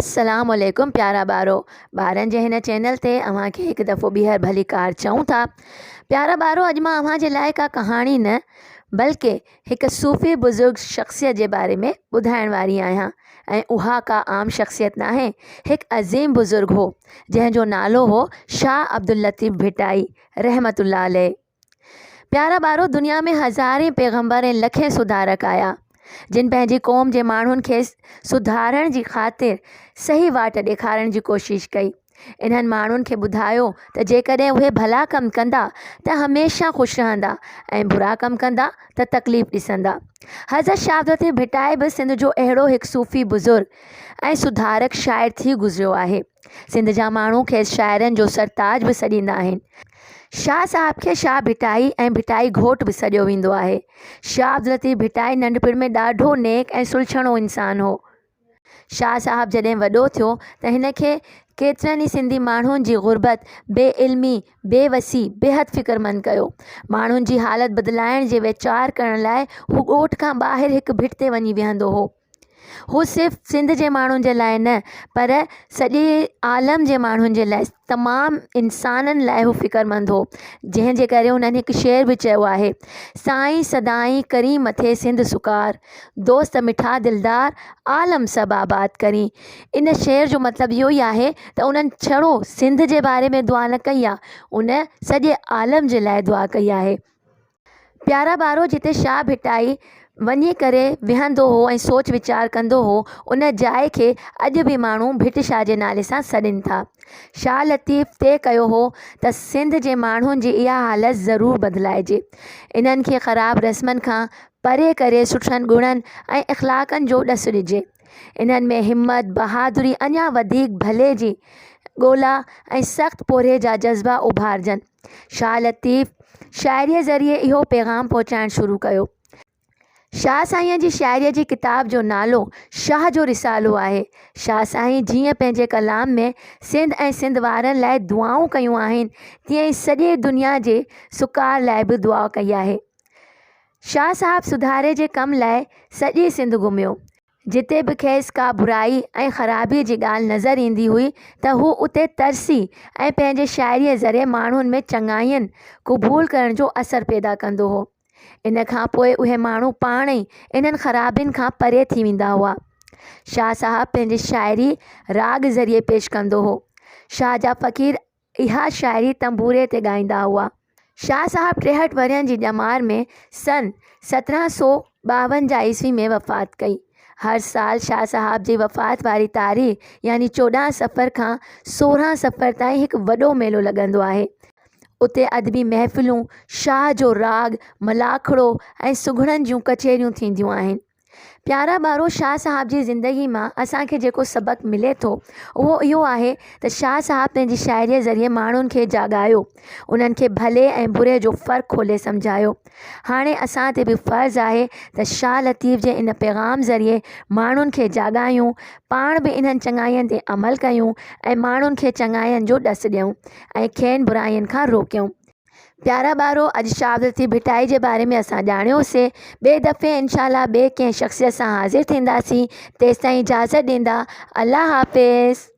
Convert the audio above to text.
अस्सलाम वालेकुम प्यारा ॿारो। ॿारनि जे हिन चैनल ते अव्हांखे हिकु दफ़ो ॿीहर भली कार चऊं था। प्यारा ॿारो, अॼु मां अव्हां जे लाइ का कहाणी न बल्कि हिकु सूफ़ी बुज़ुर्ग शख़्सियत जे बारे में ॿुधाइण वारी आहियां। ऐं उहा का आम शख़्सियत नाहे, हिकु अज़ीम बुज़ुर्ग हो जंहिंजो नालो हो शाह अब्दुल लतीफ़ भिटाई रहमतुल्लाह अलैह। प्यारा ॿारो, दुनिया में हज़ारें पैगंबर ऐं लखें सुधारक आया जिन पंहिंजी क़ौम जे माण्हुनि खे सुधारण जी ख़ातिर सही वाट ॾेखारण जी कोशिशि कई। इन्हनि माण्हुनि खे ॿुधायो त जेकॾहिं उहे भला कमु कंदा त हमेशह ख़ुशि रहंदा ऐं बुरा कमु कंदा त तकलीफ़ ॾिसंदा। हज़रत शाह अब्दुल लतीफ़ भिटाई बि सिंध जो अहिड़ो हिकु सूफ़ी बुज़ुर्ग ऐं सुधारक शाइर थी गुज़रियो आहे। सिंध जा माण्हू खेसि शाइरनि जो सरताज बि सॾींदा आहिनि। शाह साहब खे शाह भिटाई ऐं भिटाई घोट बि सॾियो वेंदो आहे। शाह अब्दुल लतीफ़ भिटाई नंढपिण में ॾाढो नेक ऐं सुलझणो इंसानु हो। शाह साहब जॾहिं वॾो थियो त हिन खे केतिरनि ई सिंधी माण्हुनि जी ग़ुर्बत, बेइल्मी, बेवसी, बेहद फ़िक्रमंद कयो। माण्हुनि जी हालत बदिलाइण जे वीचार करण लाइ हू ॻोठ खां ॿाहिरि हिकु भिट ते वञी विहंदो हो। हू सिर्फ़ु सिंध जे माण्हुनि जे लाइ न पर सॼे आलम जे माण्हुनि जे लाइ, तमामु इंसाननि लाइ हू फ़िक्रमंद हो। जंहिंजे करे उन्हनि हिकु शेर बि चयो आहे, साईं सदाईं करी मथे सिंध सुकार, दोस्त मिठा दिलदार आलम सभु आबाद करी। इन शेर जो मतिलबु इहो ई आहे त उन्हनि छड़ो सिंध जे बारे में दुआ न कई आहे, उन सॼे आलम जे लाइ दुआ कई आहे। प्यारा ॿारो, जिते शाह भिटाई वञी करे विहंदो हो ऐं सोच वीचार कंदो हो, उन जाइ खे अॼु बि माण्हू भिट शाह जे नाले सां सॾनि था। शाह लतीफ़ तय कयो हो त सिंध जे माण्हुनि जी इहा हालत ज़रूरु बदिलाइजे। इन्हनि खे ख़राब रस्मनि खां परे करे सुठनि गुणनि ऐं इख़्लाक़नि जो ॾसु ॾिजे। इन्हनि में हिम्मत, बहादुरी, अञा वधीक भले जी ॻोल्हा ऐं सख़्तु पोरे जा जज़्बा उभारजनि। शाह लतीफ़ शाइरीअ ज़रिए इहो पैगाम पहुचाइणु शुरू कयो। शाह साईं जी शाइरीअ जी किताब जो नालो शाह जो रिसालो आहे। शाह साईं जीअं पंहिंजे कलाम में सिंध ऐं सिंध वारनि लाइ दुआऊं कयूं आहिनि, तीअं ई सॼे दुनिया जे सुकार लाइ बि दुआ कई आहे। शाह साहब सुधारे जे कम लाइ सॼी सिंध घुमियो। जिते बि खेसि का बुराई ऐं ख़राबीअ जी ॻाल्हि नज़र ईंदी हुई त हू उते तरसी ऐं पंहिंजे शाइरीअ ज़रिए माण्हुनि में चङाइनि क़बूल करण जो असरु पैदा कंदो हो। इन खां पोइ उहे माण्हू पाण ई इन्हनि ख़राबियुनि खां परे थी वेंदा हुआ। शाह साहब पंहिंजी शाइरी राग ज़रिए पेश कंदो हो। शाह जा फ़क़ीर इहा शाइरी तंबूरे ते ॻाईंदा हुआ। शाह साहब 63 वरियनि जी ॼमार में सन 1752 ईस्वी में वफ़ात कई। हर साल शाह साहब जी वफ़ात वारी तारीख़ यानी 14 सफ़र खां 16 सफ़र ताईं हिकु वॾो मेलो लॻंदो आहे। उते अदबी महफ़िलूं, शाह जो राग, मलाखड़ो ऐं सुघड़नि जूं कचेरियूं थींदियूं आहिनि। प्यारा ॿारो, शाह साहब जी ज़िंदगी मां असांखे जेको सबक़ु मिले थो उहो इहो आहे त शाह साहब पंहिंजी शाइरीअ ज़रिए माण्हुनि खे जाॻायो, उन्हनि खे भले ऐं बुरे जो फ़र्क़ु खोले सम्झायो। हाणे असां ते बि फ़र्ज़ु आहे त शाह लतीफ़ जे इन पैगाम ज़रिए माण्हुनि खे जाॻायूं, पाण बि इन्हनि चङाइनि ते अमल कयूं ऐं माण्हुनि खे चङाइनि जो ॾसु ॾियूं ऐं खेनि बुराइयुनि खां रोकियूं। प्यारा ॿारो, अॼु शाह अब्दुल लतीफ़ भिटाई जे बारे में असां ॼाणियोसीं। ॿिए दफ़े इंशाअल्लाह ॿिए कंहिं शख़्सियत सां हाज़िर थींदासीं। तेसिताईं इजाज़त ॾींदा। अल्लाह हाफ़िज़।